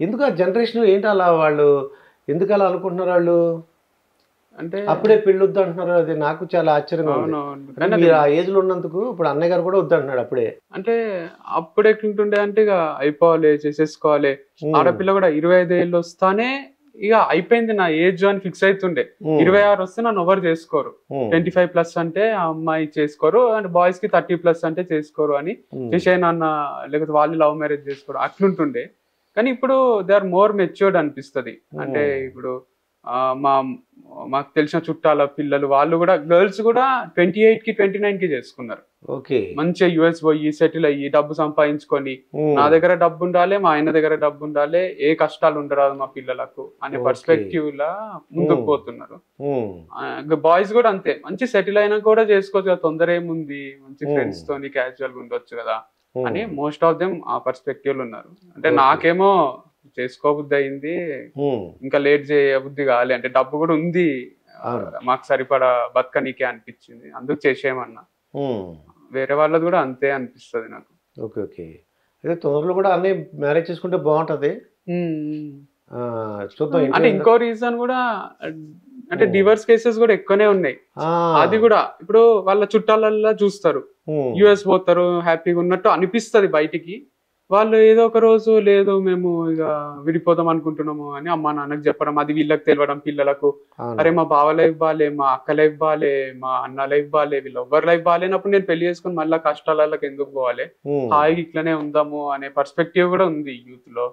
ఎందుకు ఆ జనరేషన్ ఏంటి అలా వాళ్ళు ఎందుకు అలా అనుకుంటున్నారు వాళ్ళు? అంటే అప్పుడే పెళ్ళి వద్దు అంటున్నారు. అది నాకు చాలా ఆశ్చర్యంగా ఉంది. అవునవును. మీరు ఆ ఏజ్ లో ఉన్నందుకు ఇప్పుడు అన్నయ్య గారు కూడా వద్దు అంటున్నాడు అప్పుడే. అంటే అప్పుడు ఎట్లుంటుండే అంటే ఇక అయిపోవాలి, చేసేసుకోవాలి. ఆడపిల్ల కూడా 25 ఏళ్ళు వస్తానే ఇక అయిపోయింది నా ఏజ్ అని ఫిక్స్ అవుతుండే. 26 వస్తే నన్ను ఎవరు చేసుకోరు, 25+ అంటే ఆ అమ్మాయి చేసుకోరు, అండ్ బాయ్స్ కి 30+ అంటే చేసుకోరు అని విషయ నాన్న లేకపోతే వాళ్ళు లవ్ మ్యారేజ్ చేసుకోరు అట్లుంటుండే. కానీ ఇప్పుడు దే ఆర్ మోర్ మెచ్యూర్డ్ అనిపిస్తుంది. అంటే ఇప్పుడు మాకు తెలిసిన చుట్టాల పిల్లలు వాళ్ళు కూడా గర్ల్స్ కూడా 28కి 29కి చేసుకున్నారు. మంచిగా యుఎస్ పోయి సెటిల్ అయ్యి డబ్బు సంపాదించుకొని నా దగ్గర డబ్బు ఉండాలి, మా ఆయన దగ్గర డబ్బు ఉండాలి, ఏ కష్టాలు ఉండరాదు మా పిల్లలకు అనే పర్స్పెక్టివ్ లా ముందుకు పోతున్నారు. బాయ్స్ కూడా అంతే, మంచి సెటిల్ అయినా కూడా చేసుకోవచ్చు కదా, తొందర ఏముంది, మంచి ఫ్రెండ్స్ తోని క్యాజువల్ గా ఉండొచ్చు కదా అని మోస్ట్ ఆఫ్ దెమ్ ఆ పర్స్పెక్టివ్ లో ఉన్నారు. అంటే నాకేమో చేసుకోబుద్ధి అయింది, ఇంకా లేట్ చేయబుద్ధి కావాలి, అంటే డబ్బు కూడా ఉంది మాకు సరిపడా బతకనీకే అనిపించింది, అందుకు చేసేయమన్నా. వేరే వాళ్ళది కూడా అంతే అనిపిస్తుంది నాకు. Okay okay. అయితే తొందరలో కూడా అన్నీ మ్యారేజ్ చేసుకుంటే బాగుంటది. అంటే ఇంకో రీజన్ కూడా అంటే డివోర్స్ కేసెస్ కూడా ఎక్కువనే ఉన్నాయి. అది కూడా ఇప్పుడు వాళ్ళ చుట్టాలల్లో చూస్తారు, యుఎస్ పోతారు హ్యాపీగా ఉన్నట్టు అనిపిస్తుంది బయటికి. వాళ్ళు ఏదో ఒక రోజు లేదు మేము ఇక విడిపోదాం అనుకుంటున్నాము అని అమ్మా నాన్నకు చెప్పడం, అది వీళ్ళకి తెలియడం పిల్లలకు, అరే మా బావ లైఫ్ బాలే, మా అక్క లైఫ్ బాలే, మా అన్న లైఫ్ బాలే, వీళ్ళు ఎవ్వరు లైఫ్ బాలేనప్పుడు నేను పెళ్లి చేసుకుని మళ్ళీ కష్టాలకు ఎందుకు పోవాలి, హాయిగా ఇట్లనే ఉందాము అనే పర్స్పెక్టివ్ కూడా ఉంది యూత్ లో.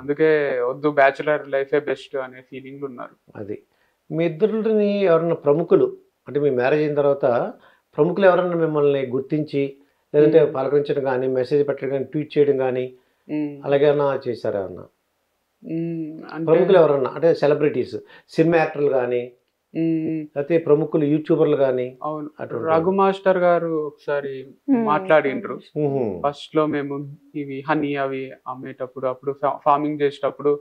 అందుకే వద్దు, బ్యాచులర్ లైఫే బెస్ట్ అనే ఫీలింగ్ ఉన్నారు. అది మీ ఇద్దరిని ఎవరన్నా ప్రముఖులు, అంటే మీ మ్యారేజ్ అయిన తర్వాత ప్రముఖులు ఎవరన్నా మిమ్మల్ని గుర్తించి లేదంటే పలకరించడం కానీ, మెసేజ్ పెట్టడం కానీ, ట్వీట్ చేయడం కానీ అలాగే చేశారా అన్న? ప్రముఖులు ఎవరన్నా అంటే సెలబ్రిటీస్, సినిమా యాక్టర్లు కానీ, అయితే ప్రముఖులు యూట్యూబర్లు కానీ? అవును, రఘు మాస్టర్ గారు ఒకసారి మాట్లాడిండ్రు. ఫస్ట్ లో మేము ఇవి హనీ అవి అమ్మేటప్పుడు, అప్పుడు ఫార్మింగ్ చేసేటప్పుడు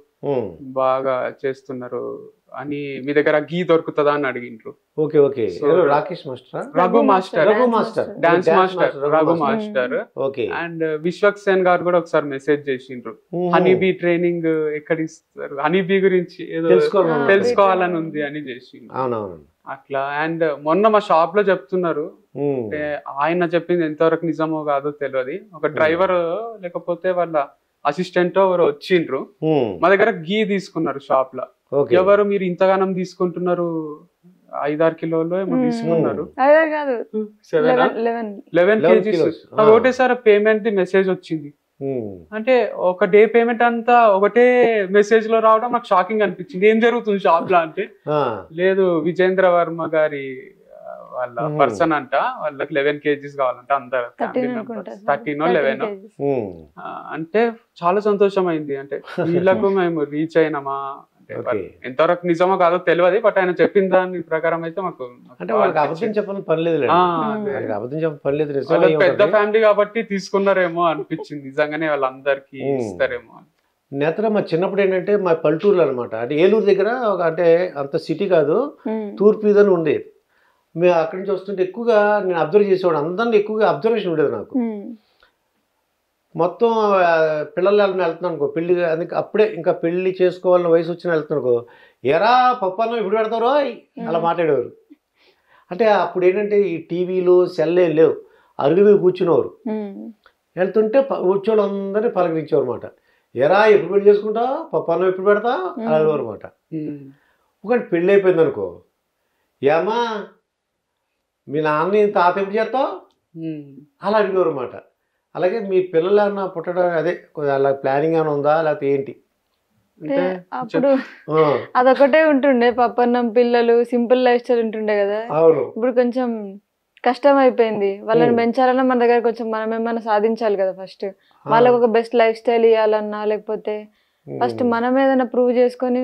బాగా చేస్తున్నారు అని, మీ దగ్గర గీ దొరుకుతుందా అని అడిగిండ్రు. Okay okay. Rakesh master, Raghu master, dance master Raghu master. And Vishwaksen garu కూడా ఒకసారి మెసేజ్ చేసిండ్రు, హనీబీ ట్రైనింగ్ ఎక్కడ ఇస్తారు, హనీబీ గురించి ఏదో తెలుసుకోవాలని ఉంది అని చేసిండ్రు అట్లా. అండ్ మొన్న మా షాప్ లో చెప్తున్నారు, అంటే ఆయన చెప్పింది ఎంతవరకు నిజమో కాదో తెలియదు, ఒక డ్రైవర్ లేకపోతే వాళ్ళ అసిస్టెంట్ ఎవరు వచ్చిండ్రు, మా దగ్గర గీ తీసుకున్నారు షాప్ లో. ఎవరు మీరు ఇంతగానం తీసుకుంటున్నారు, 5-6 కిలోలు ఏమో తీసుకున్నారు, 11 kgs ఒకటేసారి పేమెంట్ ది మెసేజ్ వచ్చింది. అంటే ఒక డే పేమెంట్ అంతా ఒకటే మెసేజ్ లో రావడం నాకు షాకింగ్ అనిపించింది. ఏం జరుగుతుంది షాప్ లో అంటే, లేదు విజేంద్ర వర్మ గారి వాళ్ళ పర్సన్ అంట, వాళ్ళకి 11 kgs కావాలంట, అందరు 13 or 11. అంటే చాలా సంతోషం అయింది. అంటే వీళ్ళకు మేము రీచ్ అయినామా అంటే ఎంతవరకు నిజమో కాదో తెలియదు, బట్ ఆయన చెప్పిన దాని ప్రకారం అయితే మాకు అంటే వాళ్ళకి అబద్ధం చెప్పని పని లేదు, అబద్ధం చెప్పని పని లేదు, పెద్ద ఫ్యామిలీ కాబట్టి తీసుకున్నారేమో అనిపించింది, నిజంగానే వాళ్ళందరికీ ఇస్తారేమో అని. నేత్ర మా చిన్నప్పుడు ఏంటంటే మా పల్లెటూరులో అనమాట, అంటే ఏలూరు దగ్గర ఒక, అంటే అంత సిటీ కాదు, తూర్పు ఇదని ఉండేది. మేము అక్కడి నుంచి వస్తుంటే ఎక్కువగా నేను అబ్జర్వ్ చేసేవాడు, అందరినీ ఎక్కువగా అబ్జర్వేషన్ ఉండేది నాకు. మొత్తం పిల్లలు వెళ్తున్నాను అనుకో పెళ్ళి, అందుకే అప్పుడే ఇంకా పెళ్లి చేసుకోవాలని వయసు వచ్చిన వెళ్తున్నాను అనుకో, ఎరా పప్పన్నం ఇప్పుడు పెడతారో అలా మాట్లాడేవారు. అంటే అప్పుడు ఏంటంటే ఈ టీవీలు సెల్లే లేవు, అరుగు మీద కూర్చునేవారు, వెళ్తుంటే కూర్చోడు అందరినీ పలకరించేవారు అనమాట. ఎరా ఎప్పుడు పెళ్లి చేసుకుంటా, పప్పన్నం ఎప్పుడు పెడతా అడిగేవారు అనమాట. ఒకటి పెళ్ళి అయిపోయింది అనుకో, ఏమా మీ నాన్న తాత ఎప్పుడు చేస్తావు అలా అడిగేవారు అనమాట. అలాగే మీ పిల్లలు ఏమన్నా పుట్టడం అదే అలా ప్లానింగ్ ఏమైనా ఉందా లేకపోతే ఏంటి? అప్పుడు అదొకటే ఉంటుండే, పప్పన్నం, పిల్లలు, సింపుల్ లైఫ్ స్టైల్ ఉంటుండే కదా. ఇప్పుడు కొంచెం కష్టం అయిపోయింది, వాళ్ళని పెంచాలన్నా మన దగ్గర కొంచెం మనం ఏమన్నా సాధించాలి కదా. ఫస్ట్ వాళ్ళకి ఒక బెస్ట్ లైఫ్ స్టైల్ ఇవ్వాలన్నా, లేకపోతే ఫస్ట్ మనం ఏదైనా ప్రూవ్ చేసుకొని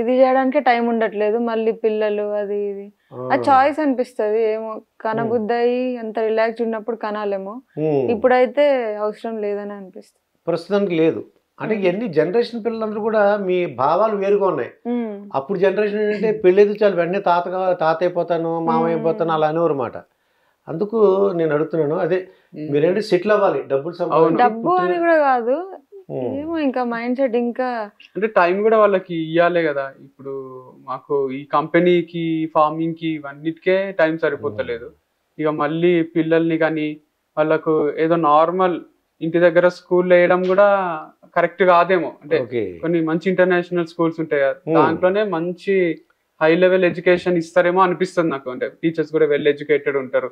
ఇది చేయడానికి టైం ఉండట్లేదు, మళ్ళీ పిల్లలు అది ఇది ఆ చాయిస్ అనిపిస్తుంది. ఏమో కనబుద్ధి అయ్యి అంత రిలాక్స్ ఉన్నప్పుడు కనాలేమో, ఇప్పుడైతే అవసరం లేదని అనిపిస్తుంది. ప్రస్తుతానికి లేదు. అంటే ఎన్ని జనరేషన్ పిల్లలందరూ కూడా మీ భావాలు వేరుగా ఉన్నాయి. అప్పుడు జనరేషన్ ఏంటంటే పెళ్ళైతే చాలు వెంటనే తాత అయిపోతాను, మామ అయిపోతాను అలా అనేవారు మాట. అందుకు నేను అడుగుతున్నాను, అదే మీరేంటి సెటిల్ అవ్వాలి, డబ్బులు డబ్బు అని కూడా కాదు, ఏమో ఇంకా మైండ్ సెట్ ఇంకా అంటే టైం కూడా వాళ్ళకి ఇవ్వాలి కదా. ఇప్పుడు మాకు ఈ కంపెనీకి ఫార్మింగ్ కి ఇవన్నిటికే టైం సరిపోతలేదు. ఇక మళ్ళీ పిల్లల్ని కానీ వాళ్ళకు ఏదో నార్మల్ ఇంటి దగ్గర స్కూల్ వేయడం కూడా కరెక్ట్ కాదేమో. అంటే కొన్ని మంచి ఇంటర్నేషనల్ స్కూల్స్ ఉంటాయి కదా, దాంట్లోనే మంచి హై లెవెల్ ఎడ్యుకేషన్ ఇస్తారేమో అనిపిస్తుంది నాకు. అంటే టీచర్స్ కూడా వెల్ ఎడ్యుకేటెడ్ ఉంటారు.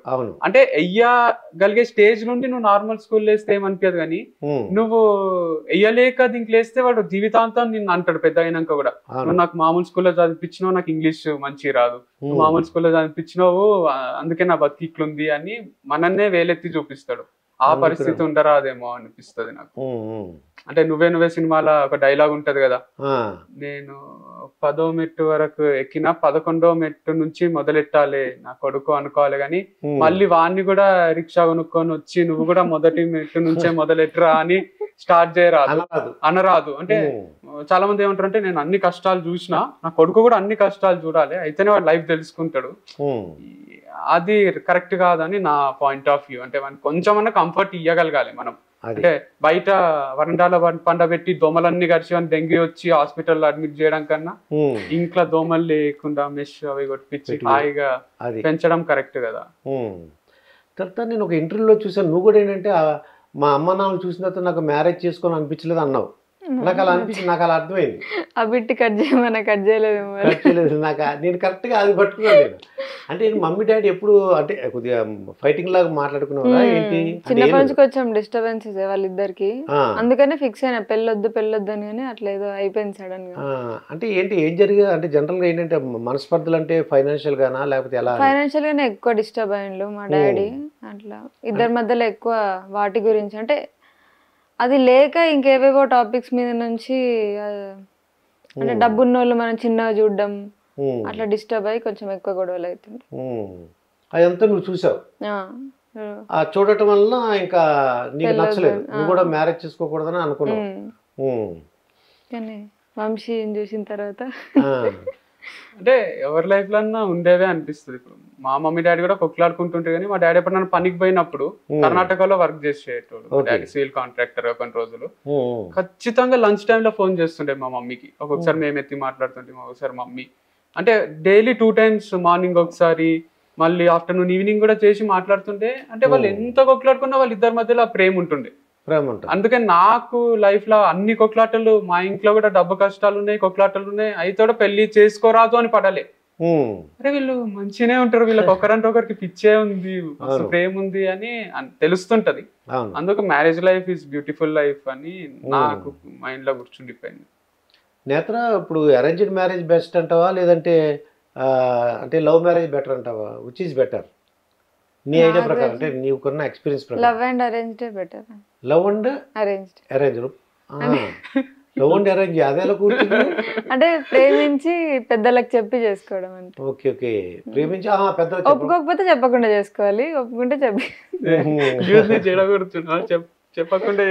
అంటే వెయ్యగలిగే స్టేజ్ నుండి నువ్వు నార్మల్ స్కూల్ వేస్తే ఏమనిపించదు, కానీ నువ్వు వెయ్యలేక దీనికి వేస్తే వాడు జీవితాంతం నిన్ను అంటాడు పెద్ద అయినాక కూడా, నువ్వు నాకు మామూలు స్కూల్లో చదివించినావు, నాకు ఇంగ్లీష్ మంచి రాదు, మామూలు స్కూల్లో చదివించినావు అందుకే నా బతికి ఇట్లుంది అని మనన్నే వేలెత్తి చూపిస్తాడు. ఆ పరిస్థితి ఉండరాదేమో అనిపిస్తుంది నాకు. అంటే నువ్వే సినిమాలో ఒక డైలాగ్ ఉంటది కదా, నేను 10వ మెట్టు వరకు ఎక్కిన 11వ మెట్టు నుంచి మొదలెట్టాలి నా కొడుకు అనుకోవాలి, కానీ మళ్ళీ వాడిని కూడా రిక్షా కొనుక్కొని వచ్చి నువ్వు కూడా మొదటి మెట్టు నుంచే మొదలెట్టరా అని స్టార్ట్ చేయరాదు, అనరాదు. అంటే చాలా మంది ఏమంటారు అంటే నేను అన్ని కష్టాలు చూసినా నా కొడుకు కూడా అన్ని కష్టాలు చూడాలి, అయితేనే వాడు లైఫ్ తెలుసుకుంటాడు. అది కరెక్ట్ కాదని నా పాయింట్ ఆఫ్ వ్యూ. అంటే మనకి కొంచెమన్నా కంఫర్ట్ ఇవ్వగలగాలి మనం. అంటే బయట వరండాలో పండబెట్టి దోమలన్నీ కలిసి డెంగ్యూ వచ్చి హాస్పిటల్లో అడ్మిట్ చేయడం కన్నా ఇంట్లో దోమలు లేకుండా మెష్ అవి కొట్టించి హాయిగా పెంచడం కరెక్ట్ కదా. తర్వాత నేను ఒక ఇంటర్వ్యూలో చూసాను, నువ్వు కూడా ఏంటంటే మా అమ్మ నాన్న చూసిన తర్వాత నాకు మ్యారేజ్ చేసుకోని అనిపించలేదు అన్నావు. నాకు అలా అనిపించింది, నాకు అలా అర్థమైంది. ఆ బిట్టి కట్ చేయమన్నా కట్ చేయలేదు నాకు. నేను కరెక్ట్గా అది పట్టుకున్నాను. నేను అంటే మమ్మీ డాడీ ఎప్పుడు అంటే కొద్దిగా ఫైటింగ్ లాగా మాట్లాడుకున్నావా ఏంటి? చిన్నప్పటి నుంచి కొంచెం డిస్టర్బెన్సెస్ వాళ్ళిద్దరికి, అందుకనే ఫిక్స్ అయినా పెళ్ళొద్దు అని అట్లా ఏదో అయిపోయింది సడన్ గా. అంటే ఏంటి ఏం జరిగింది అంటే జనరల్ గా ఏంటంటే మనస్పర్ధలు అంటే ఫైనాన్షియల్ గానా లేకపోతే ఎలా? ఫైనాన్షియల్ గానే ఎక్కువ డిస్టర్బ్ అయ్యిండు మా డాడీ. అట్లా ఇద్దరి మధ్యలో ఎక్కువ వాటి గురించి, అంటే అది లేక ఇంకేవేవో టాపిక్స్ మీద నుంచి, అంటే డబ్బున్నోళ్ళు మనం చిన్నగా చూడడం అట్లా డిస్టర్బ్ అయ్యి కొంచెం ఎక్కువ గొడవలు అవుతుంది. అదంతా నువ్వు చూసావు, చూడటం వల్ల ఇంకా నీకు నచ్చలేదు, నువ్వు కూడా మ్యారేజ్ చేసుకోకూడదని అనుకున్నావు. కానీ వంశీని చూసిన తర్వాత అంటే ఎవరి లైఫ్ లో అన్నా ఉండేవే అనిపిస్తుంది. ఇప్పుడు మా మమ్మీ డాడీ కూడా కొట్లాడుకుంటుంటే, కానీ మా డాడీ ఎప్పుడు నన్ను పనికి పోయినప్పుడు కర్ణాటకలో వర్క్ చేసేటోడు, డాడీ సివిల్ కాంట్రాక్టర్ కొన్ని రోజులు. ఖచ్చితంగా లంచ్ టైమ్ లో ఫోన్ చేస్తుండే మా మమ్మీకి. ఒక్కొక్కసారి మేము ఎత్తి మాట్లాడుతుంటే ఒకసారి మమ్మీ అంటే డైలీ 2 times, మార్నింగ్ ఒకసారి మళ్ళీ ఆఫ్టర్నూన్ ఈవినింగ్ కూడా చేసి మాట్లాడుతుంటే, అంటే వాళ్ళు ఎంత కొట్లాడుకున్నా వాళ్ళ ఇద్దరి మధ్యలో ఆ ప్రేమ ఉంటుండే. అందుకని నాకు లైఫ్ లో అన్ని కొట్లాటలు, మా ఇంట్లో కూడా డబ్బు కష్టాలు ఉన్నాయి, కొట్లాటలు ఉన్నాయి, అయితే కూడా పెళ్లి చేసుకోరాదు అని పడాలి. అరే వీళ్ళు మంచిగానే ఉంటారు, వీళ్ళకి ఒకరంటే ఒకరికి పిచ్చే ఉంది, ప్రేమ ఉంది అని తెలుస్తుంటది. అందుకు marriage life is beautiful life అని నాకు మైండ్ లో కూర్చుండిపోయింది. నేత్ర, ఇప్పుడు అరేంజ్డ్ మ్యారేజ్ బెస్ట్ అంటావా లేదంటే అంటే లవ్ మ్యారేజ్ బెటర్ అంటావా? విచ్ ఈజ్ బెటర్ నీ ఐడియా ప్రకారం, అంటే నీకున్న ఎక్స్పీరియన్స్ ప్రకారం? Love and arranged better. Love and arranged. Love and arrange అదేలా కూర్చుంది? అంటే ప్రేమించి పెద్దలకు చెప్పి చేసుకోవడం అంటే. ఓకే ఓకే, ప్రేమించి పెద్దలకు ఒప్పుకోకపోతే చెప్పకుండా చేసుకోవాలి, ఒప్పుకుంటే చెప్పి చెప్పకుండా.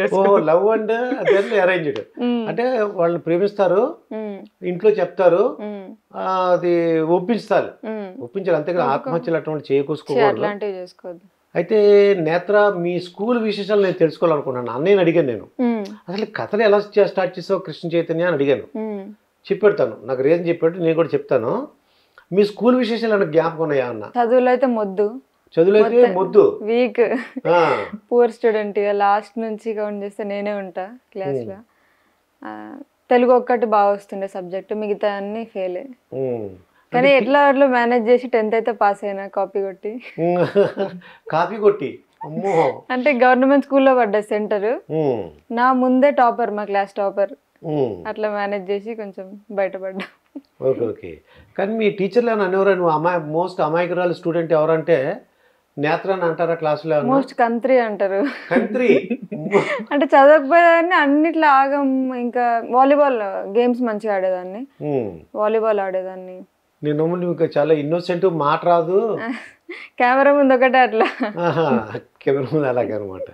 లవ్ అండ్ అరేంజ్డ్ అంటే వాళ్ళని ప్రేమిస్తారు, ఇంట్లో చెప్తారు, అది ఒప్పించాలి, అంతేగా ఆత్మహత్యలు అటువంటి చేయకూసుకోకూడదు. అయితే నేత్ర, మీ స్కూల్ విశేషాలు నేను తెలుసుకోవాలనుకున్నాను. అన్నయ్యని అడిగాను నేను, అసలు కథలు ఎలా స్టార్ట్ చేసావు కృష్ణ చైతన్య అని అడిగాను. చెప్పెడతాను, నాకు రీజన్ చెప్పాడు, నేను కూడా చెప్తాను. మీ స్కూల్ విశేషాలు ఏమైనా జ్ఞాపకం ఉన్నాయా అన్న? చదువులో అయితే మొద్దు, వీక్, పూర్ స్టూడెంట్. లాస్ట్ నుంచి కౌంట్ చేస్తే నేనే ఉంటా క్లాస్ లో. తెలుగు ఒక్కటి బాగా వస్తుండే సబ్జెక్ట్, మిగతా అన్ని ఫెయిల్. కానీ ఎట్లా అట్లా మేనేజ్ చేసి 10th అయితే పాస్ అయినా కాపీ కొట్టి. అంటే గవర్నమెంట్ స్కూల్లో పడ్డా సెంటర్, నా ముందే టాపర్, మా క్లాస్ టాపర్. అట్లా మేనేజ్ చేసి కొంచెం బయటపడ్డా. Okay okay. కానీ మీ టీచర్లు ఏమైనా అనేవారు, నువ్వు మోస్ట్ అమాయకురాలు స్టూడెంట్ ఎవరంటే నేత్ర అని అంటారా క్లాసులో? మోస్ట్ కంత్రి అంటారు. కంత్రి అంటే చదవకపోయేదాన్ని, అన్నిట్లో ఆగం. ఇంకా వాలీబాల్ గేమ్స్ మంచిగా ఆడేదాన్ని, వాలీబాల్ ఆడేదాన్ని. నేను ఇంకా చాలా ఇన్నోసెంట్, మాట రాదు, కెమెరా ముందు ఒకటే అట్లా. కెమెరా ముందు అలాగనమాట.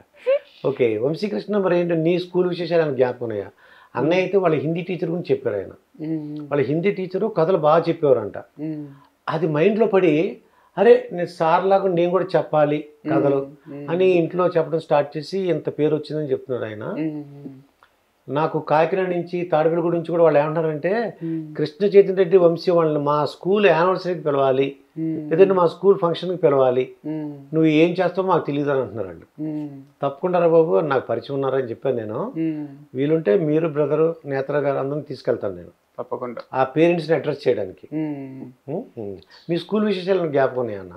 ఓకే. వంశీకృష్ణ, మరి ఏంటో నీ స్కూల్ విశేషాలు ఏమైనా జ్ఞాపకం ఉన్నాయా? అన్నయ్య అయితే వాళ్ళ హిందీ టీచర్ గురించి చెప్పారు. ఆయన వాళ్ళ హిందీ టీచరు కథలు బాగా చెప్పేవారంట. అది మైండ్లో పడి, అరే నేను సార్ లాగా నేను కూడా చెప్పాలి కథలు అని ఇంట్లో చెప్పడం స్టార్ట్ చేసి ఎంత పేరు వచ్చిందని చెప్తున్నాడు ఆయన. నాకు కాకినాడ నుంచి తాడిపల్లి నుంచి కూడా వాళ్ళు ఏమంటారంటే కృష్ణ చైతన్య రెడ్డి వంశీ వాళ్ళని మా స్కూల్ యానివర్సరీకి పిలవాలి, లేదంటే మా స్కూల్ ఫంక్షన్కి పిలవాలి, నువ్వు ఏం చేస్తావో మాకు తెలియదు అని అంటున్నారు వాళ్ళు. తప్పకుండా రా బాబు, నాకు పరిచయం ఉన్నారని చెప్పాను నేను. వీలుంటే మీరు బ్రదరు నేత్ర గారు అందరిని తీసుకెళ్తాను నేను తప్పకుండా, ఆ పేరెంట్స్ని అడ్రస్ చేయడానికి. మీ స్కూల్ విశేషాలను జ్ఞాపకం ఉన్నాయన్న?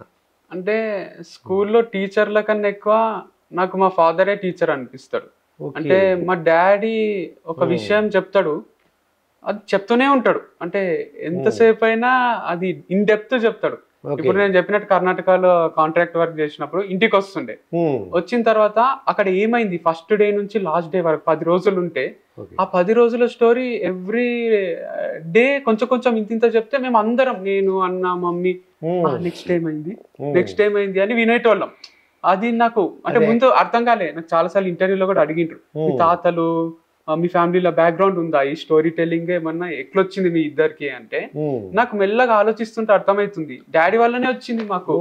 అంటే స్కూల్లో టీచర్ల కన్నా ఎక్కువ నాకు మా ఫాదరే టీచర్ అనిపిస్తాడు. అంటే మా డాడీ ఒక విషయం చెప్తాడు, అది చెప్తూనే ఉంటాడు. అంటే ఎంతసేపు అయినా అది ఇన్ డెప్త్ చెప్తాడు. ఇప్పుడు నేను చెప్పినట్టు కర్ణాటకలో కాంట్రాక్ట్ వర్క్ చేసినప్పుడు ఇంటికి వస్తుండే, వచ్చిన తర్వాత అక్కడ ఏమైంది ఫస్ట్ డే నుంచి లాస్ట్ డే వరకు 10 రోజులు ఉంటే ఆ 10 రోజుల స్టోరీ ఎవ్రీ డే కొంచెం కొంచెం ఇంత చెప్తే మేము అందరం, నేను అన్న మమ్మీ నెక్స్ట్ టైం అయింది అని వినేటోళ్ళం. అది నాకు అంటే ముందు అర్థం కాలే. నాకు చాలా సార్లు ఇంటర్వ్యూలో కూడా అడిగిండ్రు, మీ తాతలు మీ ఫ్యామిలీలో బ్యాక్గ్రౌండ్ ఉందా, ఈ స్టోరీ టెల్లింగ్ ఏమన్నా ఎట్లొచ్చింది మీ ఇద్దరికి అంటే, నాకు మెల్లగా ఆలోచిస్తుంటే అర్థమవుతుంది డాడీ వల్లనే వచ్చింది మాకు.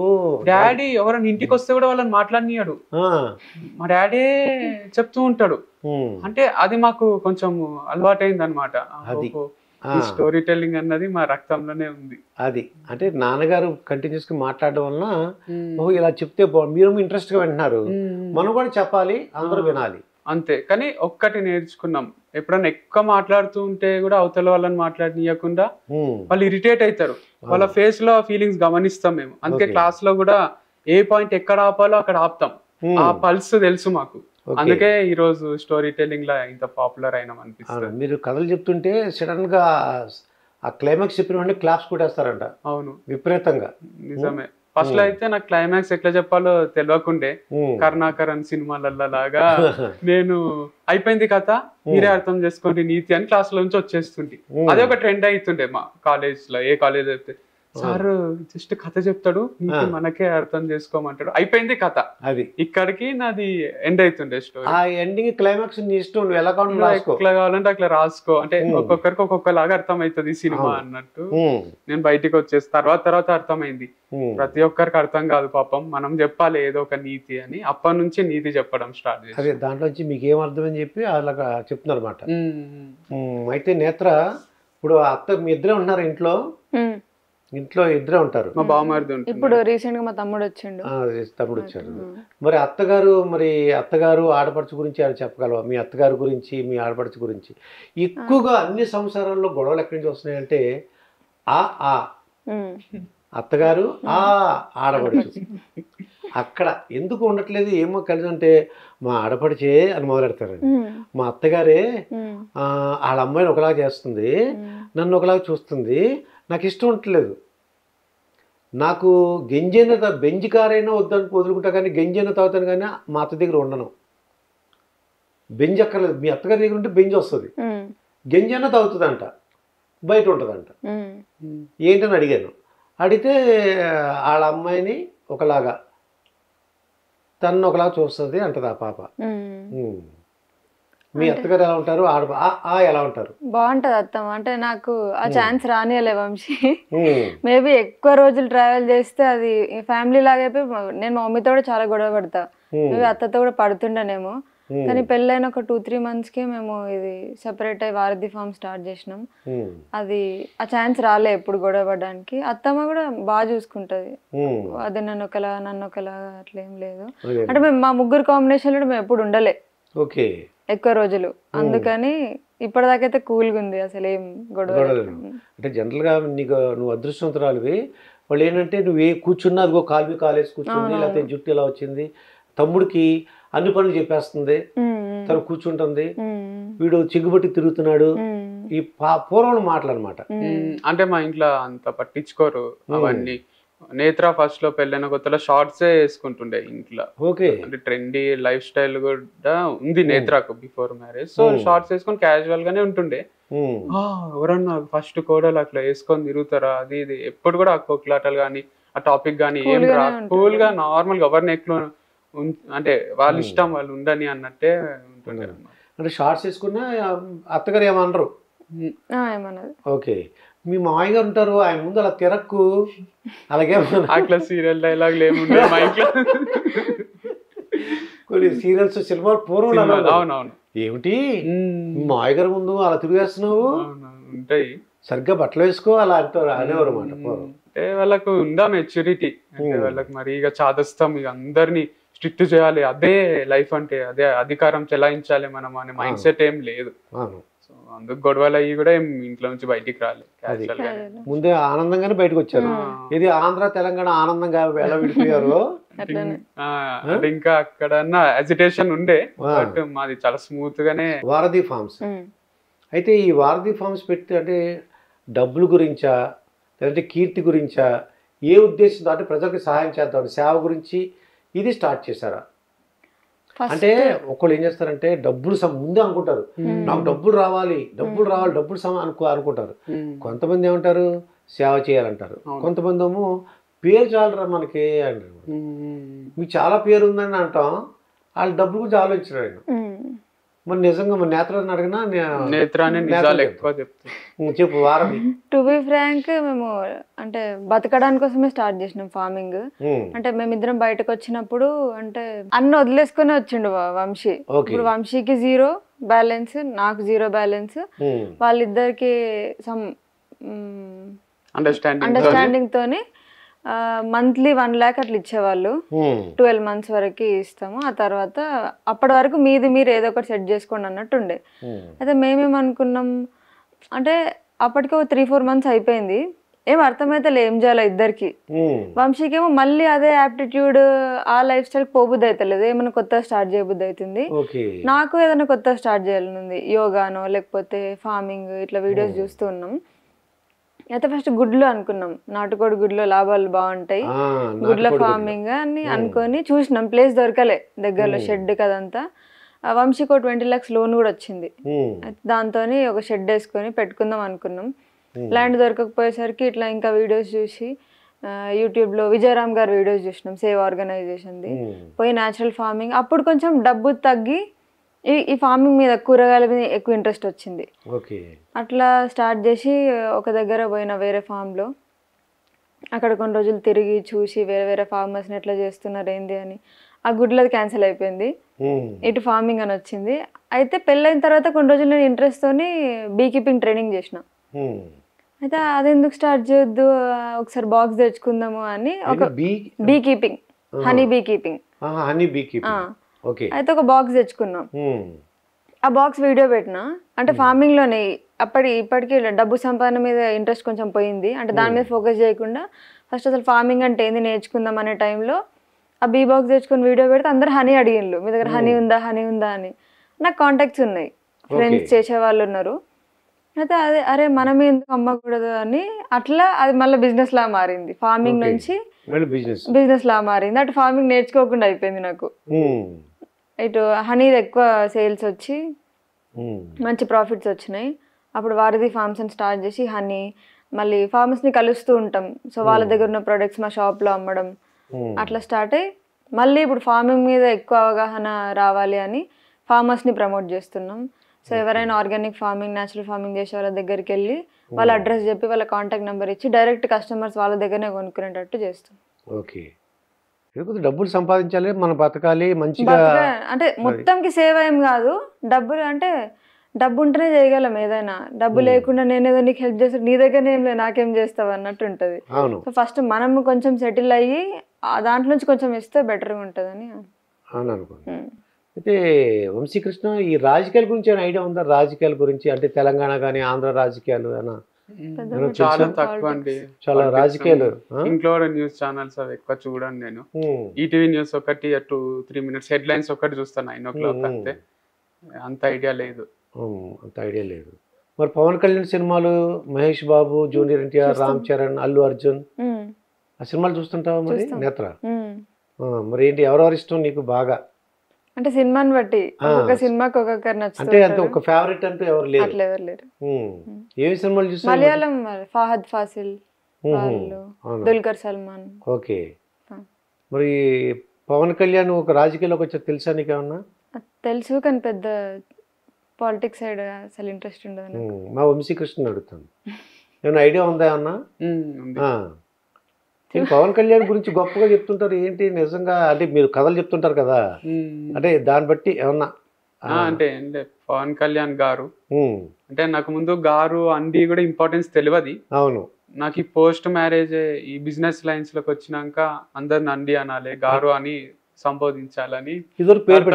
డాడీ ఎవరైనా ఇంటికి వస్తే కూడా వాళ్ళని మాట్లాడినాడు, మా డాడీ చెప్తూ ఉంటాడు. అంటే అది మాకు కొంచెం అలవాటైంది అనమాట. స్టోరీ టెల్లింగ్ అన్నది మా రక్తంలోనే ఉంది. అది అంటే నాన్నగారు కంటిన్యూస్ గా మాట్లాడడం వలన ఇలా చెప్తే మీరు ఇంట్రెస్ట్ గా వింటున్నారు, మనం కూడా చెప్పాలి, అందరూ వినాలి అంతే. కానీ ఒక్కటి నేర్చుకున్నాం, ఎప్పుడన్నా ఎక్కువ మాట్లాడుతూ ఉంటే కూడా అవతల వాళ్ళని మాట్లాడనీయకుండా వాళ్ళు ఇరిటేట్ అవుతారు, వాళ్ళ ఫేస్ లో ఫీలింగ్స్ గమనిస్తాం మేము. అందుకే క్లాస్ లో కూడా ఏ పాయింట్ ఎక్కడ ఆపాలో అక్కడ ఆపుతాం, ఆ పల్స్ తెలుసు మాకు. అందుకే ఈ రోజు స్టోరీ టెల్లింగ్ లా ఇంత పాపులర్ అయినాం అనిపిస్తుంది. మీరు కథలు చెప్తుంటే సడన్ గా ఆ క్లైమాక్స్ చెప్పిన వెంటనే క్లాప్స్ కొట్టేస్తారంట. అవును, విపరీతంగా. నిజమే. ఫస్ట్ లో అయితే నాకు క్లైమాక్స్ ఎట్లా చెప్పాలో తెలియకుండే, కరుణాకరన్ సినిమాలలో లాగా నేను అయిపోయింది కథ మీరే అర్థం చేసుకోండి నీతి అని క్లాస్ లో నుంచి వచ్చేస్తుండే. అదే ఒక ట్రెండ్ అవుతుండే మా కాలేజ్ లో. ఏ కాలేజ్ అయితే సార్ జస్ట్ కథ చెప్తాడు, నీతి మనకే అర్థం చేసుకోమంటాడు, అయిపోయింది కథ. అది ఇక్కడికి నాది ఎండ్ అవుతుండే స్టోరీ. ఆ ఎండింగ్ క్లైమాక్స్ నీ ఇష్టం, ఎలా కావాలంటే అట్లా రాసుకో. అంటే ఒక్కొక్కరికి ఒక్కొక్కలాగా అర్థం అవుతుంది సినిమా అన్నట్టు. నేను బయటికి వచ్చేసి తర్వాత అర్థమైంది, ప్రతి ఒక్కరికి అర్థం కాదు పాపం, మనం చెప్పాలి ఏదో ఒక నీతి అని. అప్పటి నుంచి నీతి చెప్పడం స్టార్ట్ చేసి అదే దాంట్లో నుంచి మీకు ఏం అర్థం అని చెప్పి అలాగా చెప్తున్నారు అనమాట. అయితే నేత్ర, ఇప్పుడు అత్త మీ ఇద్దరే ఉంటున్నారు ఇంట్లో? ఇంట్లో ఇద్దరే ఉంటారు. మా బావమరిది ఇప్పుడు రీసెంట్ గా మా తమ్ముడు వచ్చిండు. తమ్ముడు వచ్చారు. మరి అత్తగారు ఆడపడుచు గురించి అని చెప్పగలవా? మీ అత్తగారి గురించి, మీ ఆడపడుచు గురించి. ఎక్కువగా అన్ని సంసారాల్లో గొడవలు ఎక్కడి నుంచి వస్తున్నాయంటే అత్తగారు ఆడపడుచు. అక్కడ ఎందుకు ఉండట్లేదు ఏమో కలిసి అంటే, మా ఆడపడిచే అని మొదలెడతారండి. మా అత్తగారే వాళ్ళ అమ్మాయిని ఒకలాగా చేస్తుంది, నన్ను ఒకలాగా చూస్తుంది, నాకు ఇష్టం ఉండట్లేదు. నాకు గంజైన బెంజి కారైనా వద్దని వదులుకుంటా, కానీ గంజైన తాగుతాను, కానీ మా అత్త దగ్గర ఉండను. బెంజ్ అక్కర్లేదు, మీ అత్తగారి దగ్గర ఉంటే బెంజ్ వస్తుంది, గంజైనా తాగుతుందంట, బయట ఉంటుందంట. ఏంటని అడిగాను. అడిగితే వాళ్ళ అమ్మాయిని ఒకలాగా, తను ఒకలాగా చూస్తుంది అంటది ఆ పాప. మీ అత్తగారు ఎలా ఉంటారు, ఎలా ఉంటారు? బాగుంటది అత్తమ్మ. అంటే నాకు ఆ ఛాన్స్ రానియలే వంశీ. మేబీ ఎక్కువ రోజులు ట్రావెల్ చేస్తే అది ఫ్యామిలీ లాగా అయిపోయి, నేను మా మమ్మీతో కూడా చాలా గొడవ పడతా, మేబీ అత్తతో కూడా పడుతుండేనేమో. కానీ పెళ్ళైన ఒక 2-3 months కి మేము ఇది సెపరేట్ అయ్యి వారధి ఫార్మ్ స్టార్ట్ చేసినాం. అది ఆ ఛాన్స్ రాలే ఎప్పుడు గొడవ పడడానికి. అత్తమ్మ కూడా బాగా చూసుకుంటది, అది నన్ను ఒకలాగా అట్లా ఏం లేదు. అంటే మేము మా ముగ్గురు కాంబినేషన్ లో మేము ఎప్పుడు ఉండలే ఎక్కువ రోజులు, అందుకని ఇప్పటిదాకైతే కూల్గా ఉంది, అసలు ఏం గొడవ. అంటే జనరల్ గా నువ్వు అదృష్టవంతురాలివి. వాళ్ళు ఏంటంటే నువ్వు కూర్చున్నా అదిగో కాలు కాలేసి కూర్చుంది, లేకపోతే జుట్టు ఇలా వచ్చింది, తమ్ముడికి అన్ని పనులు చెప్పేస్తుంది, తను కూర్చుంటుంది, వీడు చిగ్గుబట్టి తిరుగుతున్నాడు, ఈ పూర్వం మాటలు అనమాట. అంటే మా ఇంట్లో అంత పట్టించుకోరు అవన్నీ. నేత్ర ఫస్ట్ లో పెళ్ళైన కొత్తలో షార్ట్సే వేసుకుంటుండే ఇంట్లో. అంటే ట్రెండీ లైఫ్ స్టైల్ కూడా ఉంది నేత్రకు బిఫోర్ మ్యారేజ్. సో షార్ట్స్ వేసుకొని క్యాజువల్ గానే ఉంటుండే. ఎవరన్నా ఫస్ట్ కోడలు అట్లా వేసుకొని తిరుగుతారా, అది ఇది ఎప్పుడు కూడా ఆ కొట్లాటలు కానీ ఆ టాపిక్ కానీ ఏం రా, కూల్ గా నార్మల్ గా ఎవరిని ఎక్కువ అంటే వాళ్ళ ఇష్టం వాళ్ళు ఉండని అన్నట్టే ఉంటుండే. అంటే షార్ట్స్ వేసుకున్నా అత్తగారు ఏమనరు? ఓకే. మీ మామయ్య గారు ఉంటారు, ఆయన ముందు అలా తిరక్కు, అలాగే అట్లా సీరియల్ డైలాగులు ఏముంటాయి మా ఇంట్లో. కొన్ని సీరియల్స్ సినిమాలు పూర్వం అవునవును ఏమిటి మాయ గారి ముందు అలా తిరిగేస్తున్నావు, ఉంటాయి సరిగ్గా బట్టలు వేసుకో అలా అంటారు అనేవారు అన్నమాట. అంటే వాళ్ళకు ఉందా మెచ్యూరిటీ, అంటే వాళ్ళకి మరి ఇక చాదస్తాం ఇక అందరినీ స్ట్రిక్ట్ చేయాలి, అదే లైఫ్ అంటే అదే అధికారం చెలాయించాలి మనం అనే మైండ్ సెట్ ఏం లేదు. సో అందుకు గొడవలు అయ్యి కూడా ఏం ఇంట్లో నుంచి బయటికి రాలేదు. ముందే ఆనందంగానే బయటకు వచ్చారు. ఇది ఆంధ్ర తెలంగాణ ఆనందంగా ఎలా విడిపోయారు. అంటే ఇంకా అక్కడ అజిటేషన్ ఉండే, బట్ మాది చాలా స్మూత్ గానే. వారధి ఫార్మ్స్ అయితే ఈ వారధి ఫార్మ్స్ పెట్టి అంటే డబ్బుల గురించా లేదంటే కీర్తి గురించా, ఏ ఉద్దేశంతో అంటే ప్రజలకు సహాయం చేద్దాం సేవ గురించి ఇది స్టార్ట్ చేశారా? అంటే ఒకళ్ళు ఏం చేస్తారంటే డబ్బులు ముందే అనుకుంటారు, నాకు డబ్బులు రావాలి అనుకుంటారు. కొంతమంది ఏమంటారు సేవ చేయాలంటారు, కొంతమంది ఏమో పేరు చాలరా మనకి అంటారు. మీకు చాలా పేరు ఉందని అంటాం, వాళ్ళ డబ్బుల గురించి ఆలోచించరు. మరి నిజంగా మన నేత్రాన్ని అడిగినా చెప్పు వారధి. టు బి ఫ్రాంక్ మేము అంటే బతకడానికి కోసమే స్టార్ట్ చేసినాం ఫార్మింగ్. అంటే మేమిద్దరం బయటకు వచ్చినప్పుడు అంటే అన్ని వదిలేసుకుని వచ్చిండు వంశీ. ఇప్పుడు వంశీకి 0 బ్యాలెన్స్, నాకు 0 బ్యాలెన్స్. వాళ్ళిద్దరికి సమ్ అండర్స్టాండింగ్ తోని మంత్లీ 1 lakh అట్లా ఇచ్చేవాళ్ళు. 12 months వరకు ఇస్తాము. ఆ తర్వాత అప్పటి వరకు మీరు ఏదో ఒకటి సెట్ చేసుకోండి అన్నట్టు ఉండే. అయితే మేమేమనుకున్నాం అంటే అప్పటికి 3-4 months అయిపోయింది, ఏం అర్థమైతే ఏం చేయాలో ఇద్దరికి. వంశీకేమో మళ్ళీ అదే యాప్టిట్యూడ్ ఆ లైఫ్ స్టైల్ పోబుద్ది అవుతలేదు, ఏమైనా కొత్త స్టార్ట్ చేయబుద్ది అవుతుంది. నాకు ఏదైనా కొత్త స్టార్ట్ చేయాలని ఉంది, యోగానో లేకపోతే ఫార్మింగ్ ఇట్లా వీడియోస్ చూస్తూ ఉన్నాం. అయితే ఫస్ట్ గుడ్లు అనుకున్నాం, నాటుకోడి గుడ్లో లాభాలు బాగుంటాయి, గుడ్ల ఫార్మింగ్ అని అనుకొని చూసినాం. ప్లేస్ దొరకలే దగ్గరలో, షెడ్ కదంతా. వంశీకి 20 lakhs లోన్ కూడా వచ్చింది. దాంతో ఒక షెడ్ వేసుకొని పెట్టుకుందాం అనుకున్నాం. ల్యాండ్ దొరకకపోయేసరికి ఇట్లా ఇంకా వీడియోస్ చూసి యూట్యూబ్లో విజయరామ్ గారు వీడియోస్ చూసినాం, సేవ్ ఆర్గనైజేషన్ది. పోయి న్యాచురల్ ఫార్మింగ్. అప్పుడు కొంచెం డబ్బు తగ్గి ఈ ఫార్మింగ్ మీద కూరగాయల మీద ఎక్కువ ఇంట్రెస్ట్ వచ్చింది. అట్లా స్టార్ట్ చేసి ఒక దగ్గర పోయిన వేరే ఫామ్లో అక్కడ కొన్ని రోజులు తిరిగి చూసి వేరే ఫార్మర్స్ని ఎట్లా చేస్తున్నారు ఏంది అని. ఆ గుడ్లది క్యాన్సిల్ అయిపోయింది, ఇటు ఫార్మింగ్ అని వచ్చింది. అయితే పెళ్ళైన తర్వాత కొన్ని రోజులు నేను ఇంట్రెస్ట్తోని బీ కీపింగ్ ట్రైనింగ్ చేసిన. అయితే అది ఎందుకు స్టార్ట్ చేయొద్దు, ఒకసారి బాక్స్ తెచ్చుకుందాము అని. ఒక be keeping, honey bee keeping. అయితే ఒక బాక్స్ తెచ్చుకున్నాం. ఆ బాక్స్ వీడియో పెట్టినా. అంటే ఫార్మింగ్ లోనే ఇప్పటికీ డబ్బు సంపాదన మీద ఇంట్రెస్ట్ కొంచెం పోయింది. అంటే దాని మీద ఫోకస్ చేయకుండా ఫస్ట్ అసలు ఫార్మింగ్ అంటే ఏంది నేర్చుకుందాం అనే టైంలో ఆ బీ బాక్స్ తెచ్చుకుని వీడియో పెడితే అందరు హనీ అడిగిండ్రు, మీ దగ్గర హనీ ఉందా అని. నాకు కాంటాక్ట్స్ ఉన్నాయి, ఫ్రెండ్స్ చేసే వాళ్ళు ఉన్నారు. అయితే అరే మనం ఎందుకు అమ్మకూడదు అని అట్లా అది మళ్ళీ బిజినెస్ లా మారింది. ఫార్మింగ్ నుంచి బిజినెస్ లా మారింది. అటు ఫార్మింగ్ నేర్చుకోకుండా అయిపోయింది నాకు. ఇటు హనీ ఎక్కువ సేల్స్ వచ్చి మంచి ప్రాఫిట్స్ వచ్చినాయి. అప్పుడు వారధి ఫార్మ్స్ అని స్టార్ట్ చేసి హనీ మళ్ళీ ఫార్మర్స్ని కలుస్తూ ఉంటాం. సో వాళ్ళ దగ్గర ఉన్న ప్రొడక్ట్స్ మా షాప్లో అమ్మడం అట్లా స్టార్ట్ అయ్యి మళ్ళీ ఇప్పుడు ఫార్మింగ్ మీద ఎక్కువ అవగాహన రావాలి అని ఫార్మర్స్ని ప్రమోట్ చేస్తున్నాం. సో ఎవరైనా ఆర్గానిక్ ఫార్మింగ్, న్యాచురల్ ఫార్మింగ్ చేసే వాళ్ళ దగ్గరికి వెళ్ళి వాళ్ళ అడ్రస్ చెప్పి వాళ్ళ కాంటాక్ట్ నెంబర్ ఇచ్చి డైరెక్ట్ కస్టమర్స్ వాళ్ళ దగ్గరనే కొనుక్కునేటట్టు చేస్తాం. ఓకే, డబ్బులు సంపాదించాలి, మనం బతకాలి మంచిగా. అంటే మొత్తంకి సేవ్ ఏం కాదు, డబ్బులు అంటే డబ్బు ఉంటేనే చేయగలం ఏదైనా. డబ్బు లేకుండా నేనేదో నీకు హెల్ప్ చేస్తాను, నీ దగ్గర ఏం లేదు నాకేం చేస్తావు అన్నట్టు ఉంటుంది. సో ఫస్ట్ మనం కొంచెం సెటిల్ అయ్యి దాంట్లో నుంచి కొంచెం ఇస్తే బెటర్గా ఉంటుందని అనుకుంటున్నాను. అయితే వంశీకృష్ణ, ఈ రాజకీయాల గురించి ఏమైనా ఐడియా ఉందా? రాజకీయాల గురించి అంటే తెలంగాణ కానీ ఆంధ్ర రాజకీయాలు ఏమైనా? చాలా తక్కువ అండి, చాలా రాజకీయాలు. ఇంట్లో న్యూస్ ఛానల్స్ అవి ఎక్కువ చూడండి నేను. ఈటీవీ న్యూస్ ఒకటి 2-3 minutes హెడ్ లైన్స్ ఒకటి చూస్తాను 9 o'clock అంతే. అంత ఐడియా లేదు. మరి పవన్ కళ్యాణ్ సినిమాలు, మహేష్ బాబు, జూనియర్ ఎన్టీఆర్, రామ్ చరణ్, అల్లు అర్జున్ ఆ సినిమాలు చూస్తుంటావా మరి నేత్ర? మరి ఏంటి, ఎవరెవరు ఇష్టం నీకు బాగా? అంటే సినిమాని బట్టి ఒక సినిమాకి ఒక్కొక్కరు నచ్చుతుంది. అంటే అంత ఒక ఫేవరెట్ అంటూ ఎవరు లేరు. ఏ సినిమాలు చూస్తారు? మలయాళం ఫహద్ ఫాసిల్, దుల్కర్ సల్మాన్. ఓకే, మరి పవన్ కళ్యాణ్ ఒక రాజకీయాల్లోకి వచ్చా తెలుసా నీకేమన్నా? తెలుసు, కానీ పెద్ద పాలిటిక్స్ సైడ్ అసలు ఇంట్రెస్ట్ ఉండదు. మా వంశీకృష్ణ అడుగుతాను, ఏమైనా ఐడియా ఉందా అన్నా? పవన్ కళ్యాణ్ గురించి గొప్పగా చెప్తుంటారు, ఏంటి నిజంగా? అంటే మీరు కథలు చెప్తుంటారు కదా, అంటే దాన్ని బట్టి ఏమన్నా అంటే ఏంటి పవన్ కళ్యాణ్ గారు అంటే నాకు ముందు గారు అండి కూడా ఇంపార్టెన్స్ తెలియదు. అవును, నాకు ఈ పోస్ట్ మ్యారేజ్ ఈ బిజినెస్ లైన్స్ లోకి వచ్చినాక అందరిని అండి అనాలి, గారు అని సంబోధించాలని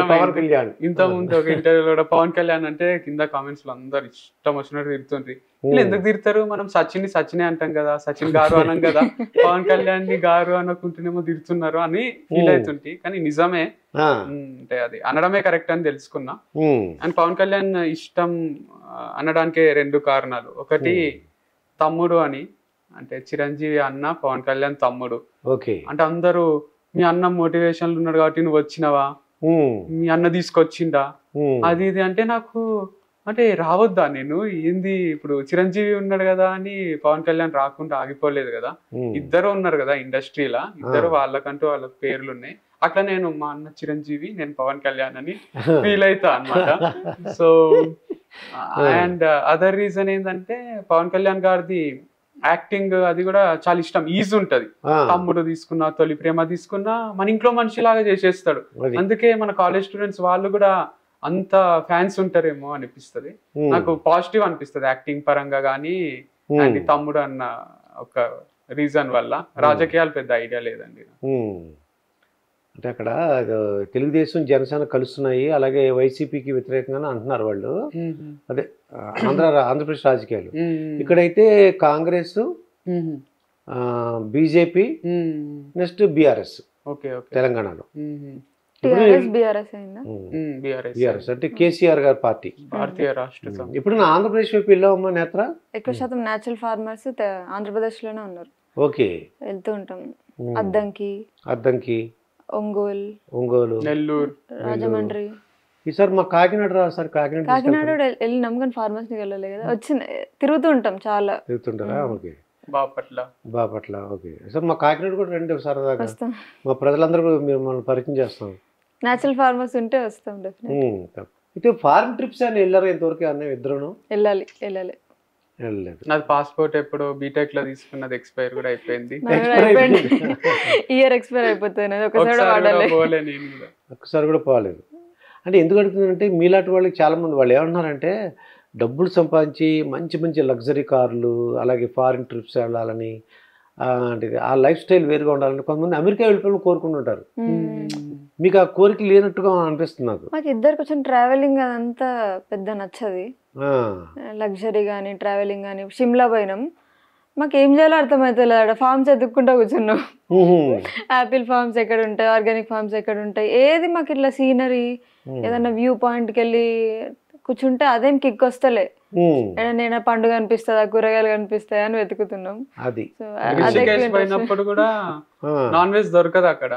పవన్ కళ్యాణ్. ఇంత ముందు ఒక ఇంటర్వ్యూలో కూడా పవన్ కళ్యాణ్ అంటే కింద కామెంట్స్ లో అందరు ఇష్టం వచ్చినట్టు తిరుగుతుండ్రి. వీళ్ళు ఎందుకు తిడతారు, మనం సచిన్ ని సచినే అంటాం కదా, సచిన్ గారు అనం కదా, పవన్ కళ్యాణ్ ని గారు అనుకుంటేనేమో తిడుతున్నారు అని ఫీల్ అవుతుంటే, కానీ నిజమే అంటే అది అనడమే కరెక్ట్ అని తెలుసుకున్నా. అండ్ పవన్ కళ్యాణ్ ఇష్టం అనడానికి 2 కారణాలు. ఒకటి తమ్ముడు అని, అంటే చిరంజీవి అన్న పవన్ కళ్యాణ్ తమ్ముడు. అంటే అందరూ మీ అన్న మోటివేషన్లు ఉన్నాడు కాబట్టి నువ్వు వచ్చినావా, మీ అన్న తీసుకొచ్చిందా అది ఇది అంటే నాకు అంటే రావద్దా, నేను ఏంది ఇప్పుడు చిరంజీవి ఉన్నాడు కదా అని పవన్ కళ్యాణ్ రాకుండా ఆగిపోలేదు కదా, ఇద్దరు ఉన్నారు కదా ఇండస్ట్రీలా, ఇద్దరు వాళ్ళకంటూ వాళ్ళ పేర్లు ఉన్నాయి. అట్లా నేను మా అన్న చిరంజీవి, నేను పవన్ కళ్యాణ్ అని ఫీల్ అవుతా అన్నమాట. సో అండ్ అదర్ రీజన్ ఏంటంటే పవన్ కళ్యాణ్ గారిది యాక్టింగ్ అది కూడా చాలా ఇష్టం, ఈజీ ఉంటది. తమ్ముడు తీసుకున్నా, తొలి ప్రేమ తీసుకున్నా మన ఇంట్లో మనిషిలాగా చేసేస్తాడు. అందుకే మన కాలేజ్ స్టూడెంట్స్ వాళ్ళు కూడా అంత ఫ్యాన్స్ ఉంటారేమో అనిపిస్తుంది. నాకు పాజిటివ్ అనిపిస్తుంది యాక్టింగ్ పరంగా గానీ, అండ్ తమ్ముడు అన్న ఒక రీజన్ వల్ల. రాజకీయాలు పెద్ద ఐడియా లేదండి. అంటే అక్కడ తెలుగుదేశం జనసేన కలుస్తున్నాయి, అలాగే వైసీపీకి వ్యతిరేకంగా అంటున్నారు వాళ్ళు. అదే ఆంధ్రప్రదేశ్ రాజకీయాలు. ఇక్కడైతే కాంగ్రెస్, బీజేపీ, నెక్స్ట్ బీఆర్ఎస్ తెలంగాణలో. బీఆర్ఎస్ అంటే కేసీఆర్ గారి పార్టీ, భారతీయ రాష్ట్ర. ఇప్పుడు ఆంధ్రప్రదేశ్ వైపు వెళ్ళామమ్మా నేత్ర? ఎక్కువ శాతం నేచురల్ ఫార్మర్స్ ఆంధ్రప్రదేశ్ లోనే ఉన్నారు. ఓకే, వెళ్తూ ఉంటాం. అద్దంకి, ఒంగోలు, నెల్లూరు, రాజమండ్రి. ఈసారి మా కాకినాడ రా సార్. కాకినాడ వెళ్ళినాం కానీ ఫార్మర్స్ కి వెళ్ళలే కదా, వచ్చి తిరుగుతూ ఉంటాం, చాలా తిరుగుతుంటారా? ఓకే, బాపట్ల. ఓకే సార్, మా కాకినాడ కూడా రండి సరదాగా, మా ప్రజలందరూ కూడా మిమ్మల్ని పరిచయం చేస్తాం. నేచురల్ ఫార్మర్స్ ఉంటే వస్తాం డెఫినెట్లీ. అయితే ఫారెన్ ట్రిప్స్ అని వెళ్ళారు ఇంతవరకు? అన్న ఇద్దరు వెళ్ళాలి. నాది పాస్పోర్ట్ ఎప్పుడు బీటెక్ లో తీసుకున్నది ఎక్స్పైర్ కూడా అయిపోయింది. ఇయర్ ఎక్స్పైర్ అయిపోతుంది, ఒక్కసారి కూడా పోలేదు. అంటే ఎందుకు అడుగుతుందంటే మీలాంటి వాళ్ళకి చాలా మంది వాళ్ళు ఏమంటున్నారంటే డబ్బులు సంపాదించి మంచి మంచి లగ్జరీ కార్లు, అలాగే ఫారిన్ ట్రిప్స్ వెళ్ళాలని, అంటే ఆ లైఫ్ స్టైల్ వేరుగా ఉండాలని కొంతమంది అమెరికా వెళ్ళిపోవాలని కోరుకుంటుంటారు. మీకు ఆ కోరిక లేనట్టుగా అనిపిస్తుంది నాకు. మాకు ఇద్దరు కొంచెం ట్రావెలింగ్ అదంతా పెద్ద నచ్చది, లగ్జరీ కానీ ట్రావెలింగ్ కానీ. షిమ్లా పోయినాం, మాకు ఏం చేయాలో అర్థమవుతుంది. ఆడ ఫార్మ్స్ ఎదుక్కుంటా కూర్చున్నాం. యాపిల్ ఫార్మ్స్ ఎక్కడ ఉంటాయి, ఆర్గానిక్ ఫార్మ్స్ ఎక్కడ ఉంటాయి, ఏది మాకు ఇట్లా సీనరీ ఏదన్నా వ్యూ పాయింట్కి వెళ్ళి కూర్చుంటే అదేం కిక్ వస్తలే. నేను పండుగ కనిపిస్తుందా, కూరగాయలు కనిపిస్తాయా అని వెతుకుతున్నాం. పోయినప్పుడు కూడా నాన్ వెజ్ దొరకదు అక్కడ.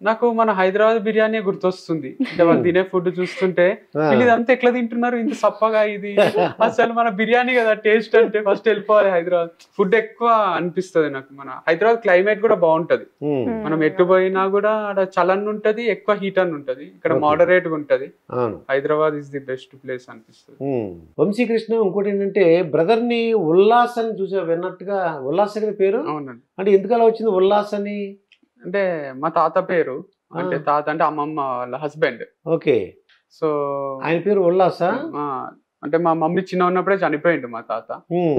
నాకు మన హైదరాబాద్ బిర్యానీ గుర్తొస్తుంది. అంటే వాళ్ళు తినే ఫుడ్ చూస్తుంటే ఇదంతా ఎట్లా తింటున్నారు ఇంత సప్పగా, ఇది అసలు మన బిర్యానీ కదా టేస్ట్ అంటే ఫస్ట్ వెళ్ళిపోవాలి హైదరాబాద్. ఫుడ్ ఎక్కువ అనిపిస్తుంది నాకు. మన హైదరాబాద్ క్లైమేట్ కూడా బాగుంటది, మనం ఎటు పోయినా కూడా అక్కడ చలన్ ఉంటది, ఎక్కువ హీట్ అని ఉంటది. ఇక్కడ మోడరేట్ గా ఉంటది. Hyderabad is the best place అనిపిస్తుంది. వంశీకృష్ణ, ఇంకోటి ఏంటంటే బ్రదర్ ని ఉల్లాస్ అని చూసా, విన్నట్టుగా ఉల్లాస్ పేరు. అవునండి. అంటే ఎందుకు అలా వచ్చింది ఉల్లాస్ అని? అంటే మా తాత పేరు, అంటే తాత అంటే అమ్మమ్మ వాళ్ళ హస్బెండ్. ఓకే, సో ఆయన పేరు ఉల్లాసా? అంటే మా మమ్మీ చిన్న ఉన్నప్పుడే చనిపోయిండు మా తాత.